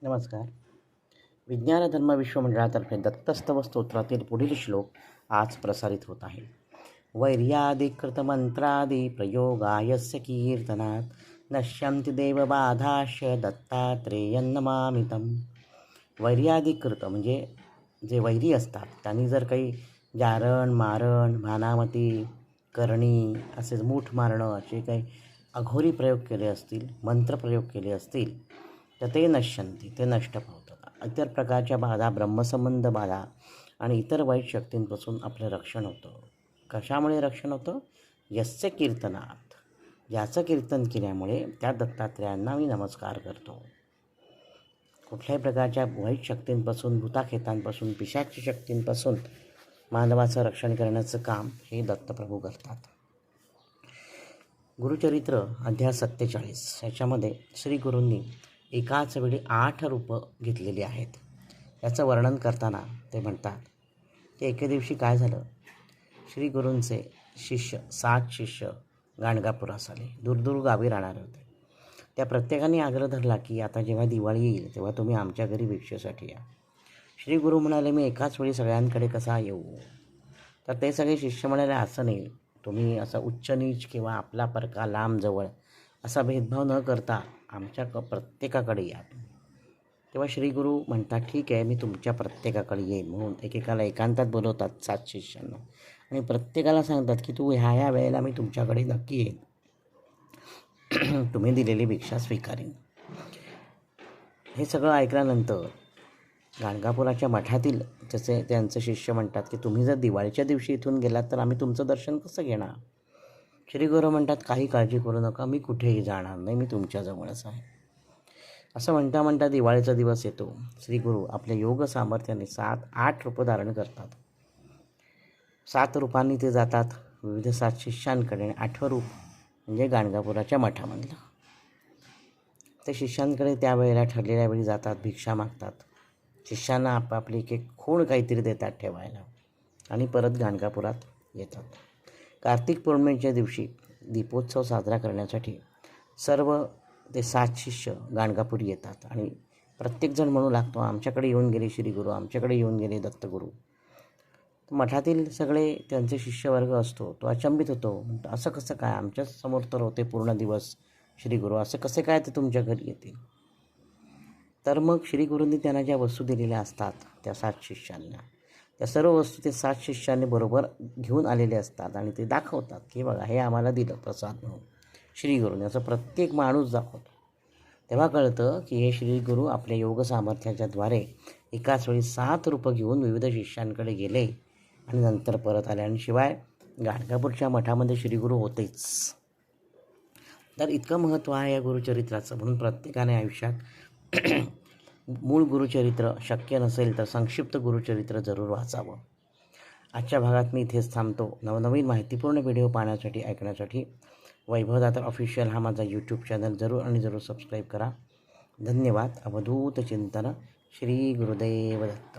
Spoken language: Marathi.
नमस्कार. विज्ञान धर्म विश्वमंडळातर्फे दत्तस्तव स्तोत्रातील पुढील श्लोक आज प्रसारित होत आहे. वैर्यादिकृतमंत्रादि प्रयोगायस्य कीर्तनात् नश्यन्ति देवबाधाश्च दत्तात्रेयं नमामितं. वैर्यादिकृत म्हणजे जे वैरी असतात त्यांनी जर काही जारण मारण भानामती करणी असेच मूठ मारणं असे काही अघोरी प्रयोग केले असतील, मंत्रप्रयोग केले असतील तर ते नश्यंती, ते नष्ट पावतात. इतर प्रकारच्या बाधा, ब्रह्मसंबंध बाधा आणि इतर वाईट शक्तींपासून आपलं रक्षण होतं. कशामुळे रक्षण होतं? यस्य कीर्तनात, ज्याचं कीर्तन केल्यामुळे त्या दत्तात्रेयांना मी नमस्कार करतो. कुठल्याही प्रकारच्या वाईट शक्तींपासून, भूताखेतांपासून, पिशाच शक्तींपासून मानवाचं रक्षण करण्याचं काम हे दत्तप्रभू करतात. गुरुचरित्र अध्याय 47 याच्यामध्ये श्री गुरूंनी एकाच वेळी 8 रूपं घेतलेली आहेत. याचं वर्णन करताना ते म्हणतात की एके दिवशी काय झालं, श्री गुरूंचे शिष्य 7 शिष्य गाणगापुरास आले. दूरदूर गावी राहणारे होते. त्या प्रत्येकाने आग्रह धरला की आता जेव्हा दिवाळी येईल तेव्हा तुम्ही आमच्या घरी भिक्षेसाठी या. श्री गुरु म्हणाले, मी एकाच वेळी सगळ्यांकडे कसा येऊ? तर ते सगळे शिष्य म्हणाले, असं नाही, तुम्ही असं उच्च नीच किंवा आपला परका लांब जवळ असा भेदभाव न करता आमच्या प्रत्येकाकडे या. तेव्हा श्री गुरु म्हणतात, ठीक आहे, मी तुमच्या प्रत्येकाकडे येईन. म्हणून एकेकाला एकांतात बोलवतात 7 शिष्यांना आणि प्रत्येकाला सांगतात की तू ह्या वेळेला मी तुमच्याकडे नक्की येईन, तुम्ही दिलेली भिक्षा स्वीकारेन. हे सगळं ऐकल्यानंतर गाणगापुराच्या मठातील त्यांचे शिष्य म्हणतात की तुम्ही जर दिवाळीच्या दिवशी इथून गेलात तर आम्ही तुमचं दर्शन कसं घेणार? श्री गुरु म्हणतात, काही काळजी करू नका, मी कुठेही जाणार नाही, मी तुमच्याजवळच आहे. असं म्हणता म्हणता दिवाळीचा दिवस येतो. श्री गुरु आपल्या योग सामर्थ्याने 7-8 रूपं धारण करतात. 7 रूपांनी ते जातात विविध 7 शिष्यांकडे. 8वं रूप म्हणजे गाणगापुराच्या मठामधलं. ते शिष्यांकडे त्यावेळेला ठरलेल्या वेळी जातात, भिक्षा मागतात. शिष्यांना आपापली एक खूण काहीतरी देतात ठेवायला आणि परत गाणगापुरात येतात. कार्तिक पौर्णिमेच्या दिवशी दीपोत्सव साजरा करण्यासाठी सर्व ते 7 शिष्य गाणगापुरी येतात आणि प्रत्येकजण म्हणू लागतो, आमच्याकडे येऊन गेले श्री गुरु, आमच्याकडे येऊन गेले दत्तगुरू. मठातील सगळे त्यांचे शिष्यवर्ग असतो, तो अचंबित होतो. म्हणतो, असं कसं काय, आमच्याच समोर तर होते पूर्ण दिवस श्री गुरु, असे कसे काय ते तुमच्या घरी येतील? तर मग श्री गुरूंनी त्यांना ज्या वस्तू दिलेल्या असतात त्या 7 शिष्यांना, त्या सर्व वस्तू ते 7 शिष्यांनी बरोबर घेऊन आलेले असतात आणि ते दाखवतात की बघा, हे आम्हाला दिलं प्रसाद म्हणून श्री गुरूंनी. असं प्रत्येक माणूस दाखवतो. तेव्हा कळतं की हे श्री गुरु आपल्या योग सामर्थ्याच्या द्वारे एकाच वेळी 7 रूपं घेऊन विविध शिष्यांकडे गेले आणि नंतर परत आले. आणि शिवाय गाणगापूरच्या मठामध्ये श्री गुरु होतेच. तर इतकं महत्त्व आहे या गुरुचरित्राचं. म्हणून प्रत्येकाने आयुष्यात मूळ गुरुचरित्र शक्य नसेल तर संक्षिप्त गुरुचरित्र जरूर वाचावं. आजच्या भागात मी इथेच थांबतो. नवनवीन माहितीपूर्ण व्हिडिओ पाहण्यासाठी, ऐकण्यासाठी वैभव दातार ऑफिशियल हा माझा यूट्यूब चॅनल जरूर सबस्क्राईब करा. धन्यवाद. अवधूत चिंतन. श्री गुरुदेव दत्त.